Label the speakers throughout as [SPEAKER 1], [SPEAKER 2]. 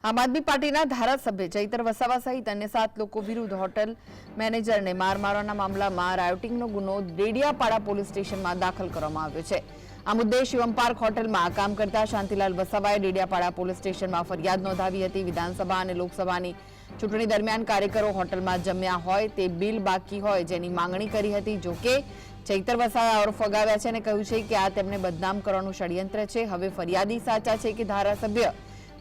[SPEAKER 1] આમ આદમી પાર્ટીના ધારાસભ્ય ચૈતર વસાવા સહિત અન્ય 7 લોકો વિરુદ્ધ હોટેલ મેનેજરને માર મારવાના મામલામાં રાયોટિંગનો ગુનો ડેડિયાપાડા પોલીસ સ્ટેશનમાં દાખલ કરવામાં આવ્યો છે। આ મુદ્દે શિવમ પાર્ક હોટેલમાં કામ કરતા શાંતિલાલ વસાવાએ ડેડિયાપાડા પોલીસ સ્ટેશનમાં ફરિયાદ નોંધાવી હતી। વિધાનસભા અને લોકસભાની ચૂંટણી દરમિયાન કાર્યકરો હોટલમાં જમ્યા હોય તે બિલ બાકી હોય જેની માંગણી કરી હતી। જો કે ચૈતર વસાવાએ આરોપ ફગાવ્યા છે અને કહ્યું છે કે આ તેમને બદનામ કરવાનું ષડયંત્ર છે। હવે ફરિયાદી સાચા છે કે ધારાસભ્ય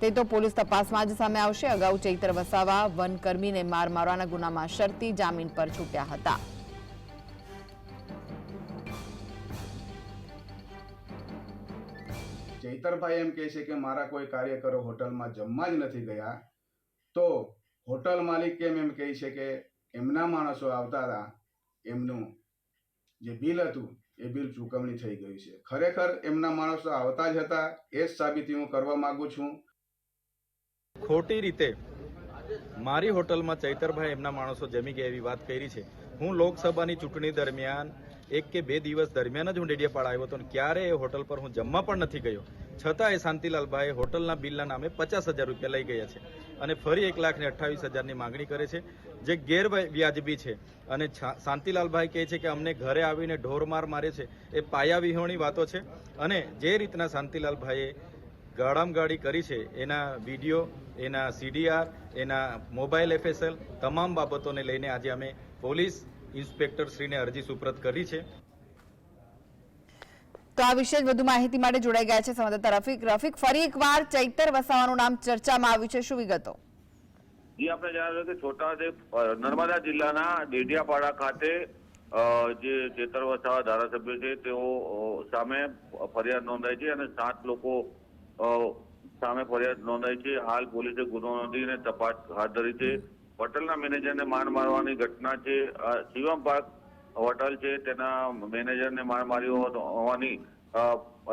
[SPEAKER 1] તે તો પોલીસ તપાસમાં જ સામે આવશે। અગાઉ ચૈતર વસાવા વનકર્મીને માર મારવાના ગુનામાં શરતી જામીન પર છૂટ્યા હતા।
[SPEAKER 2] ચૈતરભાઈ એમ કહે છે કે મારા કોઈ કાર્યકરો હોટલમાં જમવા જ નથી ગયા, તો હોટલ માલિક કેમ એમ કહે છે કે એમના માણસો આવતા હતા, એમનું જે બિલ હતું એ બિલ ચૂકવણી થઈ ગઈ છે। ખરેખર એમના માણસો આવતા જ હતા, એ જ સાબિતી હું કરવા માંગુ છું।
[SPEAKER 3] ખોટી રીતે મારી હોટલમાં ચૈતરભાઈ એમના માણસો જમી ગયા એવી વાત કરી છે। હું લોકસભાની ચૂંટણી દરમિયાન 1 કે 2 દિવસ દરમિયાન જ હું ડેડિયાપાડા આવ્યો હતો અને ક્યારે એ હોટલ પર હું જમવા પણ નથી ગયો, છતાં એ શાંતિલાલભાઈ હોટલના બિલના નામે 50,000 રૂપિયા લઈ ગયા છે અને ફરી 1,28,000ની માંગણી કરે છે, જે ગેરવ્યાજબી છે। અને શાંતિલાલભાઈ કહે છે કે અમને ઘરે આવીને ઢોરમાર મારે છે, એ પાયાવિહોણી વાતો છે। અને જે રીતના શાંતિલાલભાઈએ ગાળામગાળી કરી છે, એના વિડીયો, એના CDR, એના મોબાઈલ FSL તમામ બાબતોને લઈને આજે અમે પોલીસ ઇન્સ્પેક્ટર શ્રીને અરજી સુપ્રત કરી છે।
[SPEAKER 1] તો આ વિશે વધુ માહિતી માટે જોડાઈ ગયા છે સંવાદદાતા રફીક। ફરી એકવાર ચૈતર વસાવાનું નામ ચર્ચામાં આવ્યું છે, શું વિગતો?
[SPEAKER 4] જી, આપણે જણાવ્યું કે છોટાઉદેપુર નર્મદા જિલ્લાના ડેડિયાપાડા ખાતે જે ચૈતર વસાવા ધારાસભ્ય છે તેઓ સામે ફરિયાદ નોંધાઈ છે અને 7 લોકો સામે ફરિયાદ નોંધાઈ છે। હાલ પોલીસે ગુનો નોંધીને તપાસ હાથ ધરી છે। હોટલના મેનેજરને માર મારવાની ઘટના છે। શિવમ પાર્ક હોટલ છે તેના મેનેજરને માર માર્યો હોવાની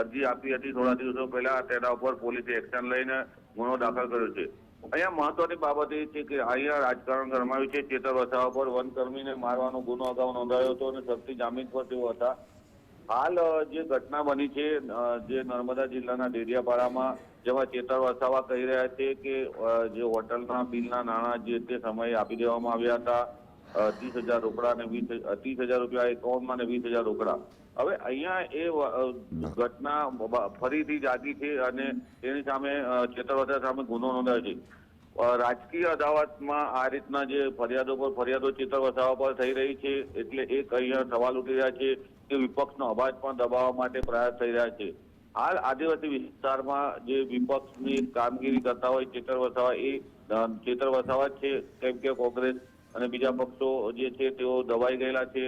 [SPEAKER 4] અરજી આપી હતી થોડા દિવસો પહેલા, તેના ઉપર પોલીસે એક્શન લઈને ગુનો દાખલ કર્યો છે। અહીંયા મહત્વની બાબત એ છે કે અહીંયા રાજકારણ ગરમાયું છે। ચૈતર વસાવા પર વનકર્મીને મારવાનો ગુનો અગાઉ નોંધાયો હતો અને શરતી જામીન પર તેઓ હતા। હાલ જે ઘટના બની છે જે નર્મદા જિલ્લાના ડેડિયાપાડામાં, જેમાં ચૈતર વસાવા કહી રહ્યા છે કે જે હોટલના બિલના નાણાં જે તે સમયે આપી દેવામાં આવ્યા હતા, 30,000 રોકડા અને 30,000 રૂપિયા એકાઉન્ટમાં અને 20,000 રોકડા। હવે અહીંયા એ ઘટના ફરીથી જાગી છે અને તેની સામે ચૈતર વસાવા સામે ગુનો નોંધાયો છે। રાજકીય અદાવતમાં આ રીતના જે ફરિયાદો ચૈતર વસાવા પર થઈ રહી છે, એટલે એક અહીંયા સવાલ ઉઠી રહ્યા છે કે વિપક્ષનો અવાજ પણ દબાવવા માટે પ્રયાસ થઈ રહ્યા છે। હાલ આદિવાસી વિસ્તારમાં જે વિપક્ષની કામગીરી કરતા હોય ચૈતર વસાવા, એ ચૈતર વસાવા છે, કેમ કે કોંગ્રેસ અને બીજા પક્ષો જે છે તેઓ દબાઈ ગયેલા છે।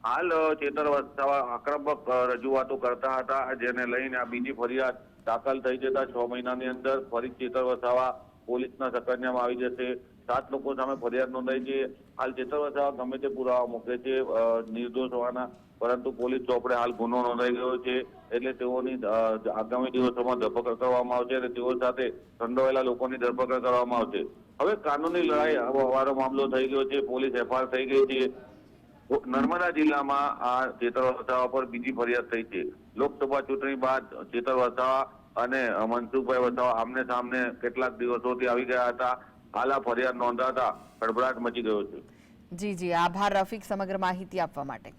[SPEAKER 4] હાલ ચૈતર વસાવા આક્રમક રજૂઆતો કરતા હતા, જેને લઈને આ બીજી ફરિયાદ દાખલ થઈ જતા 6 મહિનાની અંદર ફરી ચૈતર વસાવા પોલીસના સકંજામાં આવી જશે। 7 લોકો સામે ફરિયાદ નોંધાઈ છે। હાલ ચૈતર વસાવા ગમે તે પુરાવા મૂકે છે નિર્દોષ હોવાના, પરંતુ પોલીસ ચોપડે હાલ ગુનો નોંધાઈ ગયો છે, એટલે તેઓની આગામી દિવસોમાં ધરપકડ કરવામાં આવશે અને તેઓ સાથે સંડોવાયેલા લોકોની ધરપકડ કરવામાં આવશે। હવે કાનૂની લડાઈ વાળો મામલો થઈ ગયો છે, પોલીસ FIR થઈ ગઈ છે। નર્મદા જિલ્લામાં આ ચૈતર વસાવા પર બીજી ફરિયાદ થઈ છે। લોકસભા ચૂંટણી બાદ ચૈતર વસાવા અને મનસુખભાઈ વસાવા આમને સામને કેટલાક દિવસોથી આવી ગયા હતા। હાલ આ ફરિયાદ નોંધાતા ખળભળાટ મચી ગયો છે।
[SPEAKER 1] જી, આભાર રફીક સમગ્ર માહિતી આપવા માટે।